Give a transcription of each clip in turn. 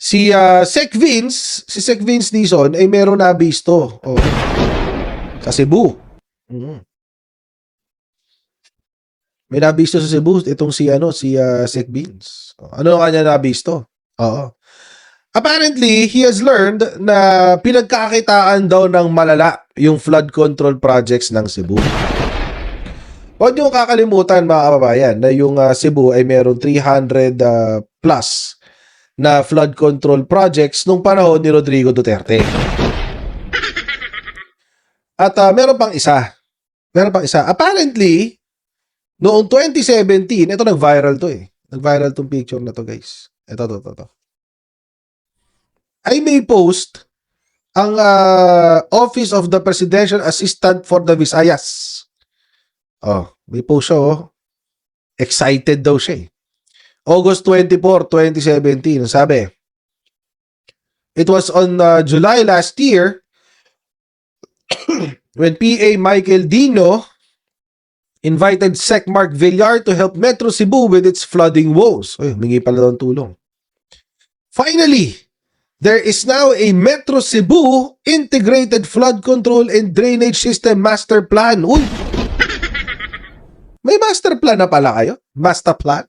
Si Sec Vince Dizon ay meron nabisto sa Cebu. May nabisto sa Cebu itong si Sec Vince. Ano kanya nabisto? Oo. Apparently, he has learned na pinagkakitaan daw ng malala yung flood control projects ng Cebu. Huwag niyo kakalimutan mga kababayan na yung Cebu ay meron 300 plus na flood control projects nung panahon ni Rodrigo Duterte. At meron pang isa. Apparently, noong 2017, ito nag-viral to eh. Nag-viral tong picture na to guys. Ito. Ay may post ang Office of the Presidential Assistant for the Visayas. May post siya Excited daw siya eh. August 24, 2017. Sabi, it was on July last year when PA Michael Dino invited Sec Mark Villar to help Metro Cebu with its flooding woes. Humingi pala daw ng tulong. Finally, there is now a Metro Cebu Integrated Flood Control and Drainage System Master Plan. Uy! May master plan na pala kayo? Master plan?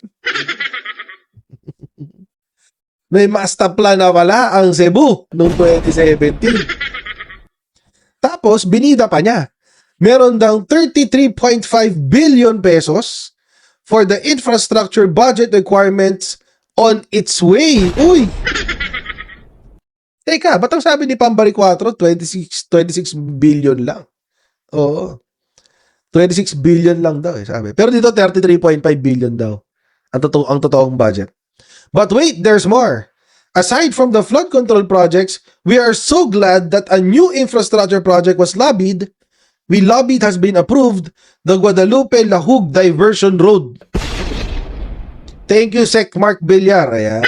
May master plan na pala ang Cebu noong 2017. Tapos, binida pa niya. Meron daw 33.5 billion pesos for the infrastructure budget requirements on its way. Uy! Teka, ba't ang sabi ni Pambari 4, 26 billion lang? Oo. 26 billion lang daw sabi. Pero dito 33.5 billion daw ang totoong budget. But wait, there's more. Aside from the flood control projects, we are so glad that a new infrastructure project was lobbied. We lobbied has been approved, the Guadalupe Lahug Diversion Road. Thank you, Sec Mark Villar. Ayan.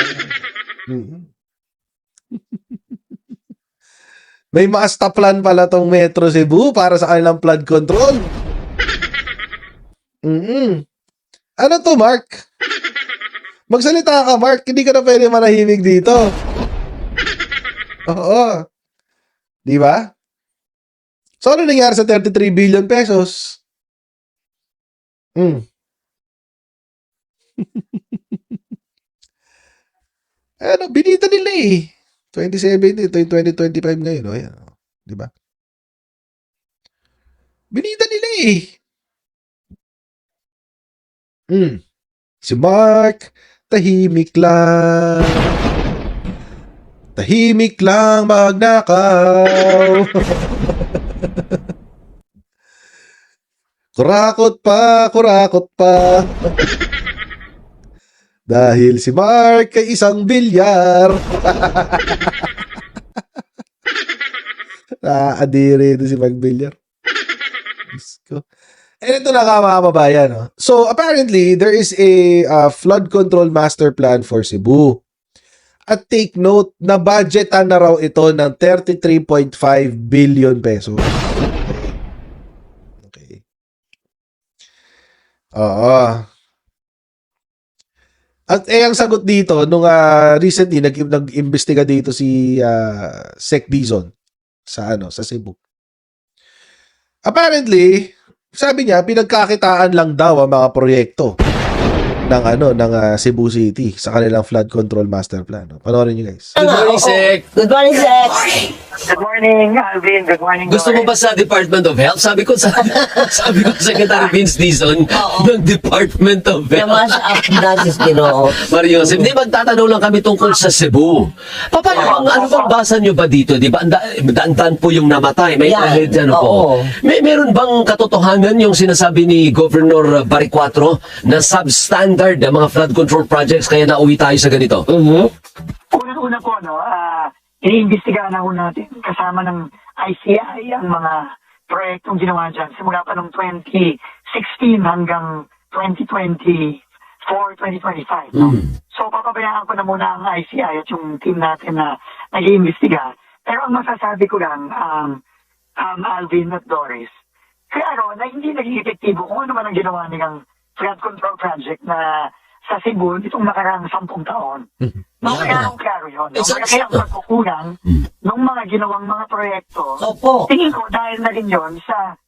May master plan pala tong Metro Cebu para sa kanilang flood control. Ano to, Mark? Magsalita ka, Mark. Hindi ka na pwede manahimik dito. Oo. Di ba? So, ano nangyari sa 33 billion pesos? Binita nila eh. 2017, ito yung 2025 ngayon. Ayan. Di ba? Binita nila eh. Si Mark, tahimik lang. Tahimik lang magnakaw. Kurakot pa. Dahil si Mark ay isang bilyar. Nakakadiri ito si Mark Bilyar. And ito na mga kababayan. So, apparently, there is a flood control master plan for Cebu. At take note, na budgetan na raw ito ng 33.5 billion pesos. Okay. Oo. At ang sagot dito, nung recently, nag-imbestiga dito si Sec Dizon sa Cebu. Apparently, sabi niya, pinagkakitaan lang daw ang mga proyekto ng Cebu City sa kanilang flood control master plan. Panoorin niyo guys. Good morning, Sec. Good morning, Sec. Good morning, Alvin. Good morning, Gusto mo ba sa Department of Health? Sabi ko Secretary Vince Dizon ng Department of Health. Namas up natin, Ginoo. Mario Joseph, hindi magtatanong lang kami tungkol sa Cebu. Paano ano bang basa nyo ba dito? Di ba? Daan po yung namatay. May ahid po. Meron bang katotohanan yung sinasabi ni Governor Baricuatro na substandard ang mga flood control projects kaya nauwi tayo sa ganito? Unang-una po, iniimbestigahan na po natin kasama ng ICI ang mga proyektong ginawa dyan simula pa noong 2016 hanggang 2024, 2025. So, papabayaan ko na muna ang ICI at yung team natin na nag-iimbestiga. Pero ang masasabi ko lang, Alvin at Doris, klaro na hindi naging epektibo kung ano man ang ginawa nilang flood control project na sa Cebu itong nakaraang 10 taon. Klaro yun. No? Exactly. Kaya ang pagkukulang ng mga ginawang mga proyekto, Opo. tingin ko dahil na rin yun sa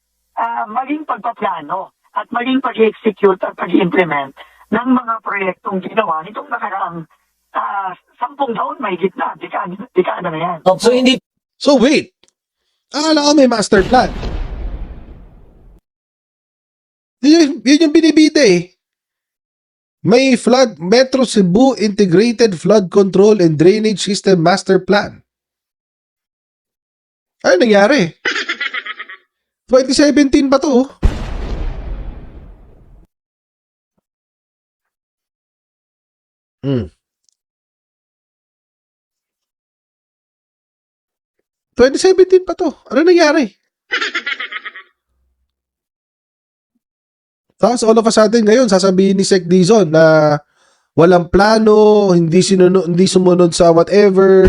maling pagpaplano at maling pag-execute at pag-implement ng mga proyektong ginawa nitong nakaraang 10 taon may gitna, dekada na yan. Opo. So hindi So wait, akala ko may master plan. Yun yung binibida eh. May Metro Cebu Integrated Flood Control and Drainage System Master Plan. Ano nangyari? 2017 pa to. Hmm. 2017 pa to. Ano nangyari? Tapos all of a sudden ngayon, sasabihin ni Sec Dizon na walang plano, hindi sumunod sa whatever.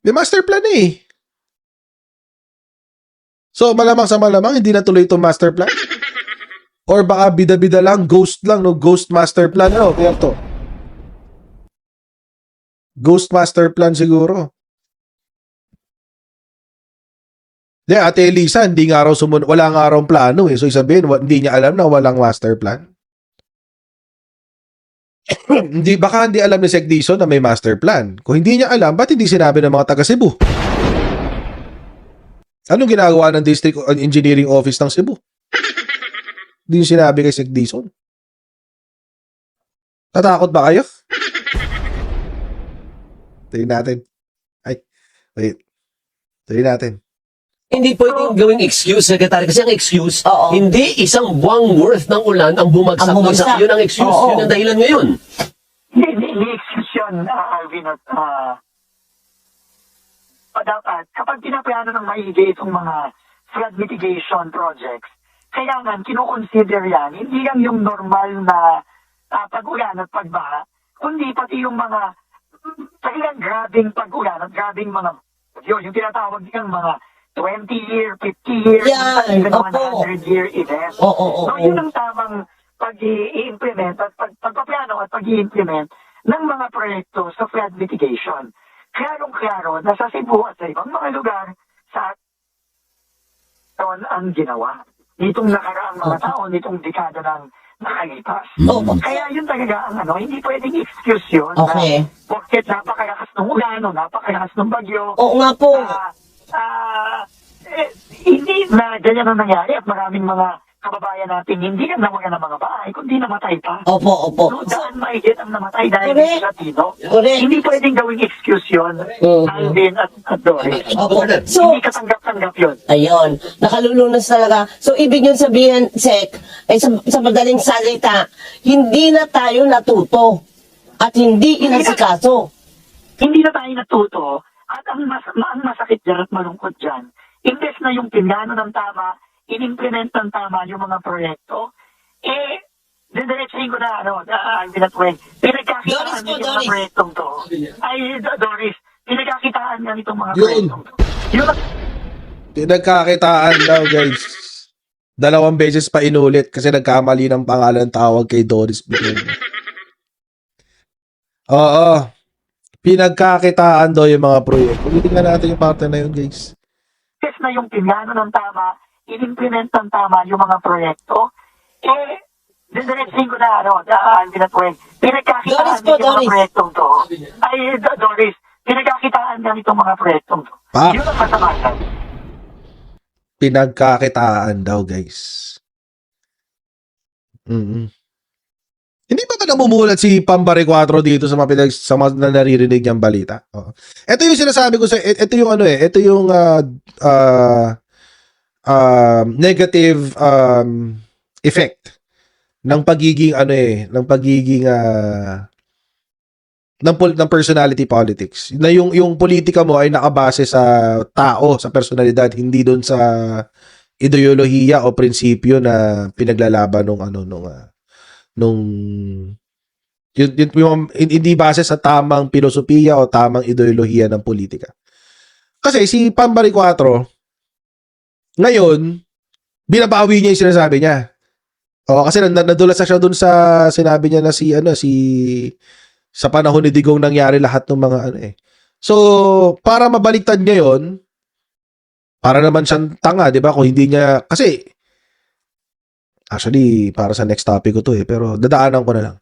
May master plan eh. So malamang sa malamang, hindi na tuloy itong master plan? Or baka bida-bida lang, ghost lang, no? Ghost master plan, ano? Kaya to. Ghost master plan siguro. Di, Ate Elisa, hindi nga raw wala nga raw plano eh. So, sabihin, hindi niya alam na walang master plan. Baka hindi alam ni Sec Dizon na may master plan. Kung hindi niya alam, ba't hindi sinabi ng mga taga Cebu? Anong ginagawa ng District Engineering Office ng Cebu? Hindi yung sinabi kay Sec Dizon. Tatakot ba kayo? Tingnan natin. Ay, wait. Tingnan natin. Hindi pwedeng gawing excuse, Secretary, kasi ang excuse, Oo. hindi isang buwang worth ng ulan ang bumagsak. Ang bumagsak. Yun ang excuse, Oo. yun ang dahilan ngayon. Hindi excuse yun, Alvin, at dapat, kapag pinaplano ng maigi itong mga flood mitigation projects, kailangan kinukonsider yan, hindi lang yung normal na pag-ulan at pagbaha, kundi pati yung mga talagang grabing pag-ulan at grabing mga, yung tinatawag nilang mga 20-year, 50-year, Yan, even opo. 100-year events. Oo. So, yun ang tamang pag-i-implement at pagpaplano at pag-i-implement ng mga proyekto sa flood mitigation. Klarong-klaro na sa Cebu at sa ibang mga lugar sa taon ang ginawa. Nitong nakaraang mga taon, nitong dekada ng nakalipas. Opo. Kaya yun talaga ang hindi pwedeng excuse yun. Okay. Na, porket napakalakas ng ulan o napakalakas ng bagyo. Oo nga po. Hindi na ganyan ang nangyari at maraming mga kababayan natin hindi lang nawala ng mga bahay, kundi namatay pa. Opo. No, daan maigit ang namatay dahil Correct. sa Latino. Correct. Hindi pwedeng gawing excuse yun, Alvin at Doris. Opo. So, Hindi katanggap-tanggap yun. ayun, nakalulunas talaga. So, ibig yun sabihin, Sec, ay sa madaling salita, hindi na tayo natuto at hindi inasikaso. Hindi na tayo natuto at ang masakit dyan at malungkot dyan, imbes na yung pinano ng tama, in-implement ng tama yung mga proyekto, didiretsahin ko na, Alvin at Weng, pinagkakitaan Doris po, niyo yung mga Doris. proyektong to. Ay, Doris, pinagkakitaan niya nitong mga Yun. proyektong to. Yun ang Pinagkakitaan daw, guys. 2 beses pa inulit kasi nagkamali ng pangalan tawag kay Doris Bigyan. Oo. Pinagkakitaan daw yung mga proyekto. Tingnan natin yung parte na yun, guys. imbes na yung pinano ng tama, in-implement ng tama yung mga proyekto, didiretsahin ko na, Alvin at Weng, pinagkakitaan Doris po, niyo yung mga Doris. proyektong to. Ay, Doris, pinagkakitaan niya nitong mga proyektong to. Pa? Yun ang masama yan. Pinagkakitaan daw, guys. Hindi ba namumulat si Pambare 4 dito sa mga na naririnig niyang balita? Oo. Ito yung sinasabi ko sa ito yung ito yung negative effect ng pagiging ng personality politics. Na yung politika mo ay nakabase sa tao, sa personalidad, hindi doon sa ideolohiya o prinsipyo na pinaglalaban hindi base sa tamang pilosopiya o tamang ideolohiya ng politika. Kasi si Pambari 4 ngayon binabawi niya yung sinasabi niya. Oo, kasi nadulas na siya dun sa sinabi niya na sa panahon ni Digong nangyari lahat ng mga ano eh. So, para mabaliktad ngayon, para naman siyang tanga, di ba? Kung hindi niya, kasi, actually, para sa next topic ko to eh, pero dadaanan ko na lang.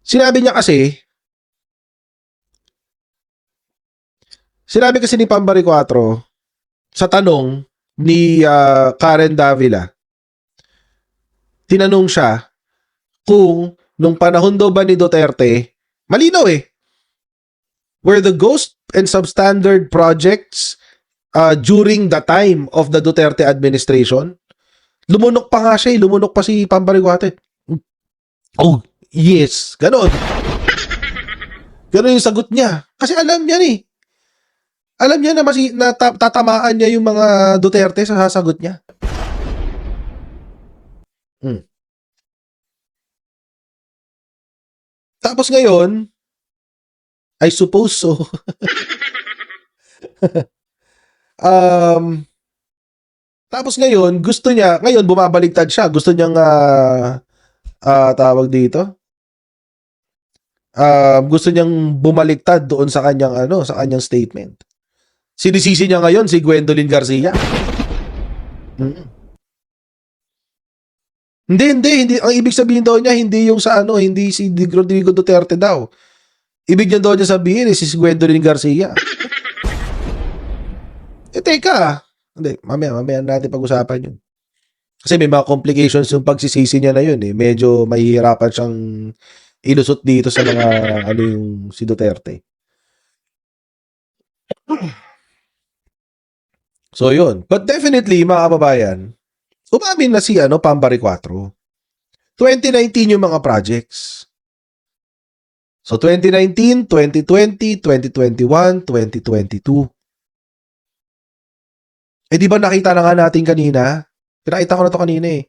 Sinabi niya kasi, ni Pambari 4, sa tanong ni Karen Davila, tinanong siya kung nung panahon daw ba ni Duterte, malinaw eh, were the ghost and substandard projects during the time of the Duterte administration? Lumunok pa nga siya eh, lumunok pa si Pambari 4. Oh, yes, ganon. Ganon yung sagot niya. Kasi alam niya eh. Alam niya na tatamaan niya yung mga Duterte sa sasagot niya. Tapos ngayon, I suppose so. Tapos ngayon, bumabaligtad siya. Gusto niyang tawag dito. Gusto niyang bumaliktad doon sa kanyang statement. Sinisisi niya ngayon si Gwendolyn Garcia. Hindi. Ang ibig sabihin daw niya, hindi yung hindi si Rodrigo Duterte daw. Ibig niya daw niya sabihin, si Gwendolyn Garcia. Teka. Hindi, mamaya natin pag-usapan yun. Kasi may mga complications yung pagsisisi niya na yun eh. Medyo mahihirapan siyang ilusot dito sa mga yung si Duterte. So yun. But definitely, mga kababayan, umamin na si Pambari 4. 2019 yung mga projects. So 2019, 2020, 2021, 2022. Di ba nakita na nga natin kanina? Pinakita ko na to kanina eh.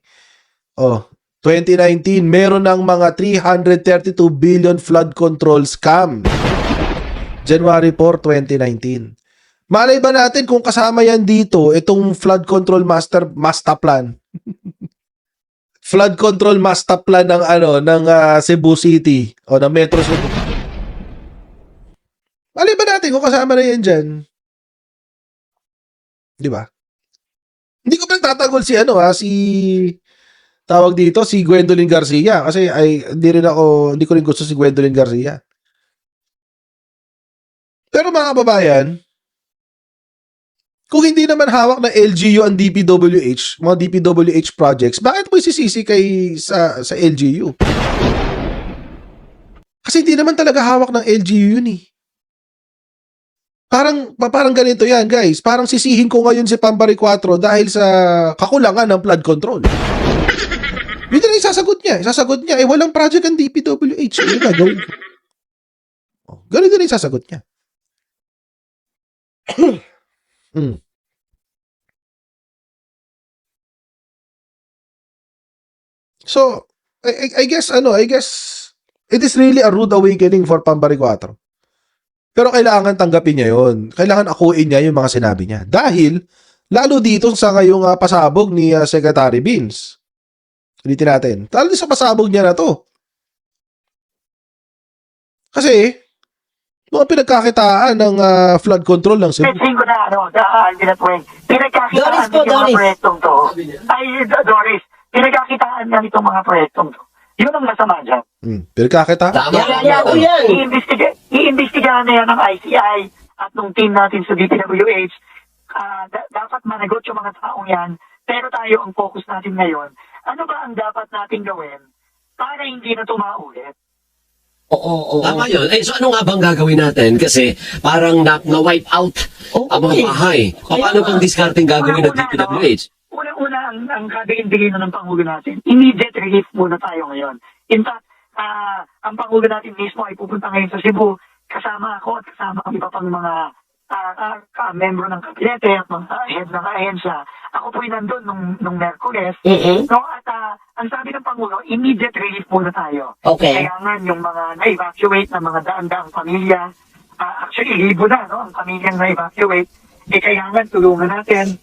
2019, meron ng mga 332 billion flood control scam. January 4, 2019. Malay ba natin kung kasama yan dito, itong flood control master plan? Flood control master plan ng Cebu City o ng Metro Cebu. Malay ba natin kung kasama na yan dyan? Di ba? Hindi ko pa tatagol si tawag dito, si Gwendolyn Garcia kasi hindi ko rin gusto si Gwendolyn Garcia. Pero mga kababayan, kung hindi naman hawak ng LGU ang DPWH, mga DPWH projects, bakit mo isisisi sa LGU? Kasi hindi naman talaga hawak ng LGU yun eh. Parang ganito yan, guys. Parang sisihin ko ngayon si Pambari 4 dahil sa kakulangan ng flood control. Yun na isasagot niya. Walang project ang DPWH. Yun na, gawin ko. Ganito na isasagot niya. So, I guess it is really a rude awakening for Pambari 4. Pero kailangan tanggapin niya yun. Kailangan akuin niya yung mga sinabi niya. Dahil, lalo dito sa ngayong pasabog ni Secretary Beans. Ulitin natin. Lalo sa pasabog niya na to. Kasi, mga pinagkakitaan ng flood control ng Cebu. Testing ko na, pinagkakitaan Doris po, ng mga Doris. proyektong to. Doris, pinagkakitaan na itong mga proyektong to. Yun ang masama dyan. Pinagkakitaan? Tama. Yan. Iimbestigahan na yan ng ICI at nung team natin sa DPWH. Dapat managot yung mga taong yan. Pero tayo, ang focus natin ngayon, ano ba ang dapat natin gawin para hindi na tumaulit? Oo. Tama yun. So ano nga bang gagawin natin? Kasi parang na-wipe out ang mga bahay. Paano pang discarding gagawin ng DPWH? Una, ang kagayin-bigay na ng Pangulo natin, immediate relief muna tayo ngayon. In fact, ang Pangulo natin mismo ay pupunta ngayon sa Cebu, kasama ako at kasama ang iba pang mga membro ng kabinete at mga head ng ahensya. Ako po'y nandun nung Merkules. No, at ang sabi ng Pangulo, immediate relief muna tayo. Okay. Kailangan yung mga na-evacuate na mga daan-daang pamilya, actually, libo na, no? Ang pamilyang na-evacuate, kailangan tulungan natin.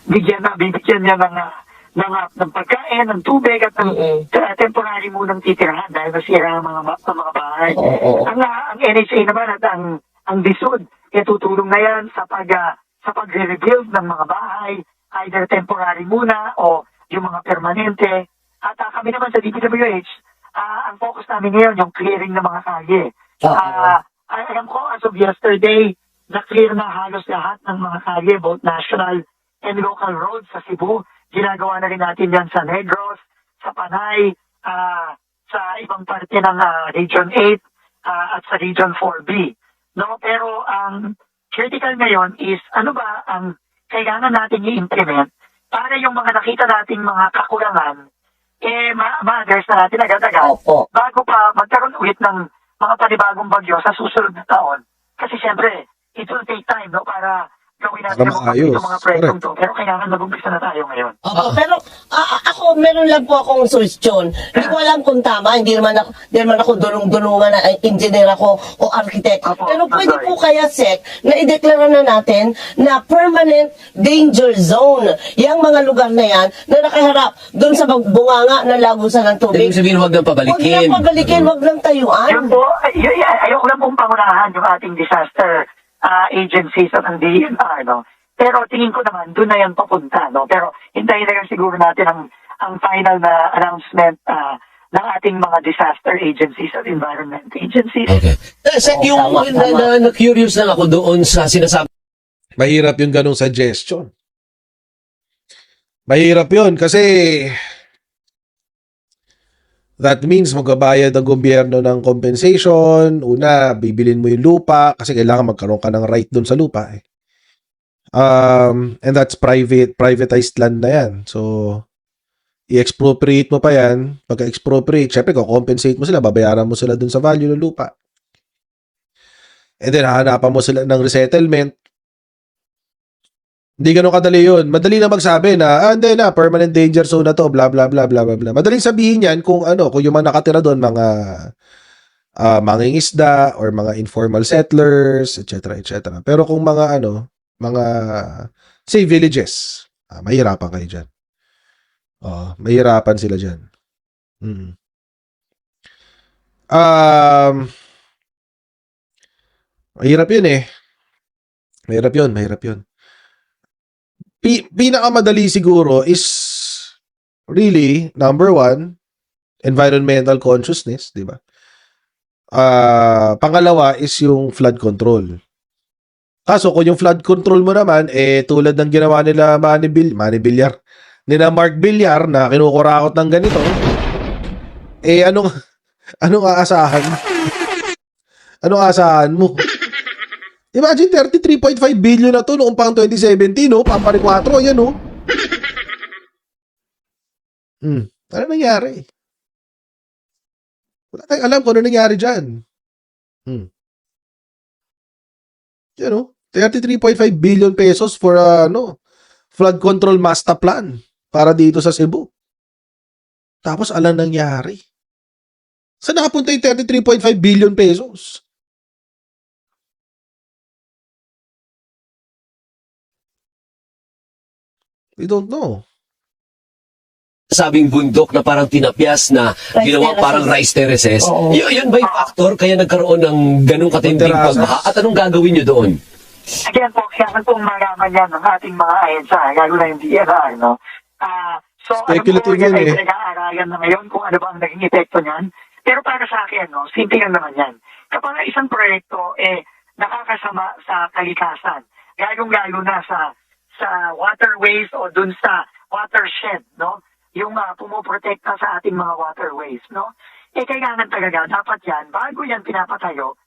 bibigyan niya ng pagkain, ng tubig, at ng temporary munang titirahan dahil nasira ang mga bahay. Ang NHA naman at ang DSUD, tutulong na yan sa pagre-rebuild ng mga bahay, either temporary muna o yung mga permanente. At kami naman sa DPWH, ang focus namin ngayon yung clearing ng mga kalye. Alam ko, as of yesterday, na-clear na halos lahat ng mga kalye, both national and local roads sa Cebu. Ginagawa na rin natin yan sa Negros, sa Panay, sa ibang parte ng Region 8 at sa Region 4B. No, pero ang critical ngayon is ano ba ang kailangan natin i-implement para yung mga nakita nating mga kakulangan ma-address na natin agad-agad bago pa magkaroon ulit ng mga panibagong bagyo sa susunod na taon. Kasi siyempre, it will take time para gawin natin yung mga proyektong to. Pero kailangan mag-umpisa na tayo ngayon. Pero ako, meron lang po akong suggestion. Hindi ko alam kung tama. Hindi naman ako dunong-dunungan na engineer ako o architect. Pero pwede po kaya, Sec, na ideklara na natin na permanent danger zone. Yung mga lugar na yan na nakaharap doon sa bunganga na lagusan ng tubig. Ibig sabihin, huwag nang pabalikin. Huwag nang pabalikin, huwag nang tayuan. Yun po, ayoko lang pong pangunahan yung ating disaster agencies at ang DNR, no? Pero tingin ko naman, doon na yan papunta, no? Pero hintayin na lang siguro natin ang final na announcement ng ating mga disaster agencies at environment agencies. Okay. Sec, na-curious lang ako doon sa sinasabi. Mahirap yung ganong suggestion. Mahirap yun kasi that means magbabayad ang gobyerno ng compensation. Una, bibilin mo yung lupa kasi kailangan magkaroon ka ng right doon sa lupa. And that's privatized land na yan. So, i-expropriate mo pa yan. Pagka-expropriate, syempre, compensate mo sila, babayaran mo sila doon sa value ng lupa. And then, hahanapan mo sila ng resettlement. Hindi ganun kadali yun. Madali na magsabi na, hindi na, permanent danger zone na to, blah, blah, blah, blah, blah, blah. Madaling sabihin yan kung yung mga nakatira doon, mga mangingisda or mga informal settlers, etc., etc. Pero kung mga say, villages, mahirapan kayo dyan. Mahirapan sila dyan. Mahirap yun eh. Mahirap yun. Pinakamadali siguro is really, number one, environmental consciousness, di ba? Pangalawa is yung flood control. Kaso kung yung flood control mo naman, tulad ng ginawa nila Manny Villar, nila Mark Villar na kinukurakot ng ganito, anong aasahan? Anong aasahan mo? Imagine 33.5 billion na to noong pang 2017, no? Pampari 4, yan, no? Ano nangyari? Wala tayong alam kung ano nangyari dyan. Yan, no? 33.5 billion pesos for, flood control master plan para dito sa Cebu. Tapos, alam nangyari. Saan nakapunta yung 33.5 billion pesos? We don't know. Sabing bundok na parang tinapyas na ginawa parang rice terraces. Yun ba yung factor kaya nagkaroon ng ganung katinding pagbaha? At anong gagawin nyo doon? Again po, kailangan pong malaman yan ng ating mga ahensya, lalo na yung DNR, no? So, speculative yan yan ay pinag-aaralan na ngayon kung ano ba ang naging epekto niyan. Pero para sa akin, no, simple lang naman yan. Kapag isang proyekto, nakakasama sa kalikasan, lalong-lalo na sa waterways o dun sa watershed, no? Yung pumoprotekta sa ating mga waterways, no? Kailangan talaga, dapat yan, bago yan pinapatayo,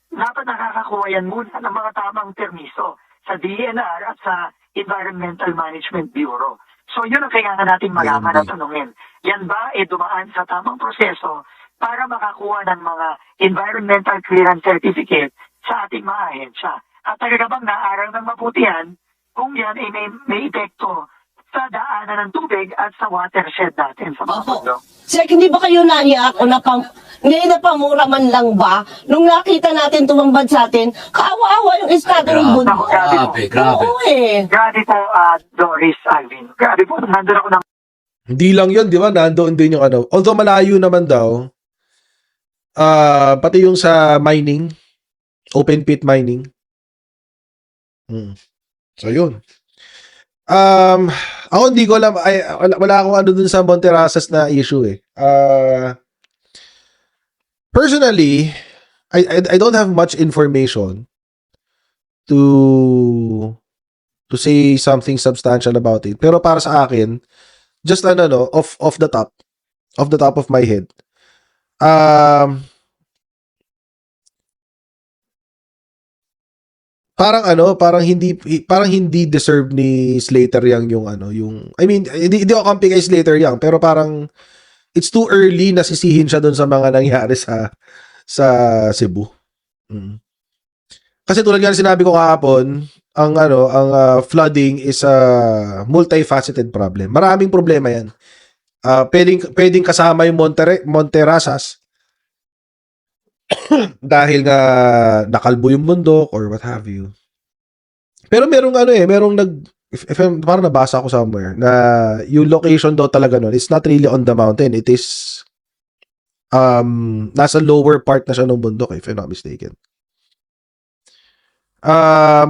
dapat nakakakuha yan muna ng mga tamang permiso sa DNR at sa Environmental Management Bureau. So, yun ang kailangan natin malaman at tanungin. Yan ba dumaan sa tamang proseso para makakuha ng mga environmental clearance certificate sa ating mga ahensya? At talaga bang naaral ng mabuti yan kung yan ay may epekto sa daanan ng tubig at sa watershed natin sa mga Opo. bundok. Sir, hindi ba kayo naiyak o hindi napamura man lang ba nung nakita natin tumambad sa atin, kaawa-awa yung estado ng Grabe. bundok. Grabe. Oo eh. Grabe po, Doris, Alvin. Grabe po, nandun ako ng Hindi lang yun, di ba? Nandoon din yung ano. Although malayo naman daw, pati yung sa mining, open pit mining. So, yun. Ako hindi ko alam, wala akong ano dun sa Monterasas na issue eh. Personally, I don't have much information to say something substantial about it. Pero para sa akin, just ano, off the top of my head. Parang hindi deserve ni Slater Young yung I mean, hindi ako kampi kay Slater Young, pero parang it's too early na sisihin siya doon sa mga nangyari sa Cebu. Kasi tulad nga ng sinabi ko kahapon, ang flooding is a multifaceted problem. Maraming problema 'yan. Pwedeng kasama yung Monterasas dahil nga nakalbo yung bundok or what have you. Pero merong parang nabasa ko somewhere na yung location daw talaga nun, it's not really on the mountain. It is nasa lower part na siya ng bundok, if I'm not mistaken.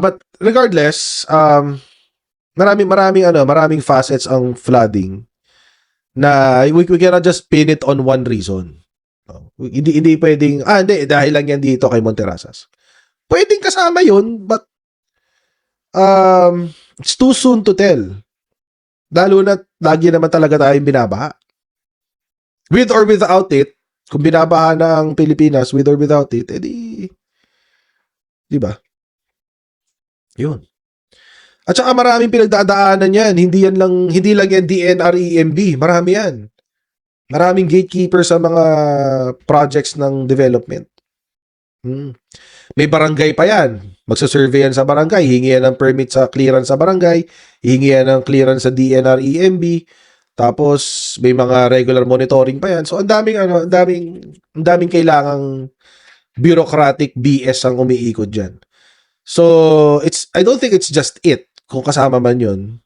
But regardless, maraming facets ang flooding na we cannot just pin it on one reason. No. Hindi pwedeng, hindi, dahil lang yan dito kay Monterasas. Pwedeng kasama yun, but it's too soon to tell. Lalo na lagi naman talaga tayong binabaha. With or without it, kung binabaha na ang Pilipinas, with or without it, edi, di ba? Yun. At saka maraming pinagdadaanan yan. Hindi lang yan DNR-EMB. Marami yan. Maraming gatekeeper sa mga projects ng development. May barangay pa yan. Magsasurvey yan sa barangay. Hingi yan ng permit sa clearance sa barangay. Hingi yan ng clearance sa DNR-EMB. Tapos, may mga regular monitoring pa yan. So, ang daming kailangang bureaucratic BS ang umiikot dyan. So, I don't think it's just it kung kasama man yun.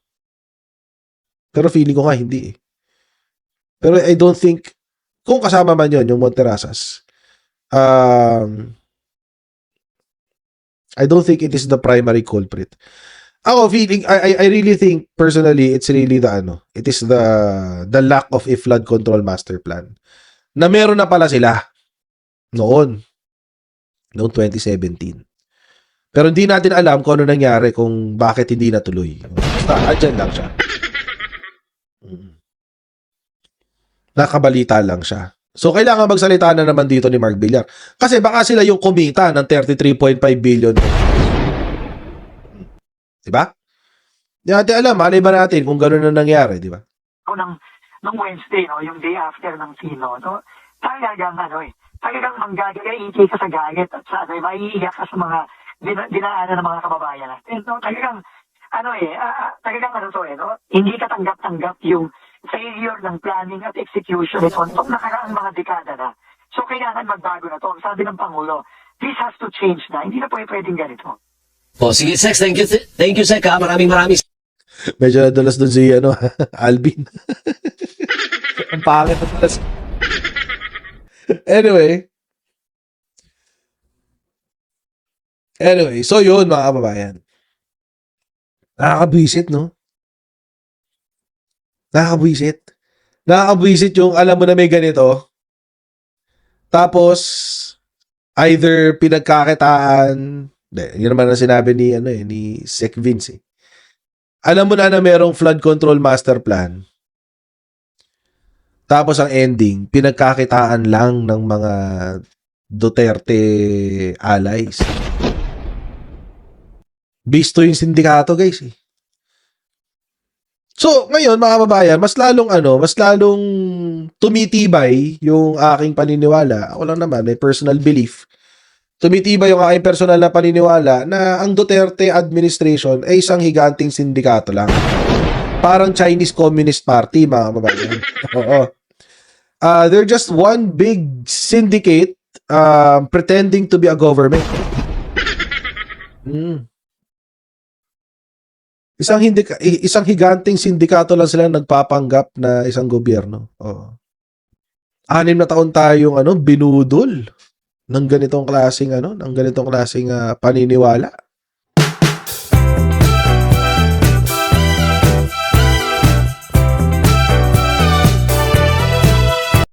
Pero feeling ko nga hindi eh. Pero I don't think kung kasama man yun, yung Monterasas, I don't think it is the primary culprit. Ako feeling, I really think personally, it's really it is the lack of a flood control master plan. Na meron na pala sila noong 2017. Pero hindi natin alam kung ano nangyari, kung bakit hindi natuloy. Basta, andyan lang siya. Nakabalita lang siya. So, kailangan magsalita na naman dito ni Mark Villar. Kasi baka sila yung kumita ng 33.5 billion. Diba? Hindi natin alam. Malay ba natin kung gano'n na nangyari, diba? Nung Wednesday, no, yung day after ng Sino, no, talagang manggagaiti ka sa galit at sa maiiyak ka sa mga dinaanan ng mga kababayan natin. No, talagang hindi katanggap-tanggap yung failure ng planning at execution ito nitong nakaraang mga dekada na. So, kailangan magbago na to. Sabi ng Pangulo, this has to change na. Hindi na pwedeng ganito. Sige, Sex. Thank you, Sek. Maraming. Medyo nadulas dun si, Alvin. Ang pangit na dulas. Anyway, so yun mga kababayan. Nakakabwisit, no? Nakakabwisit yung alam mo na may ganito. Tapos, either pinagkakitaan, yun naman ang sinabi ni Sec Vince. Alam mo na merong flood control master plan. Tapos ang ending, pinagkakitaan lang ng mga Duterte allies. Bisto yung sindikato, guys. So, ngayon, mga kababayan, mas lalong tumitibay yung aking paniniwala. Ako lang naman, may personal belief. Tumitibay yung aking personal na paniniwala na ang Duterte administration ay isang higanting sindikato lang. Parang Chinese Communist Party, mga kababayan. Oo. They're just one big syndicate pretending to be a government. Isang higanting sindikato lang sila nagpapanggap na isang gobyerno. Oo. 6 na taon tayong binudol ng ganitong klaseng paniniwala.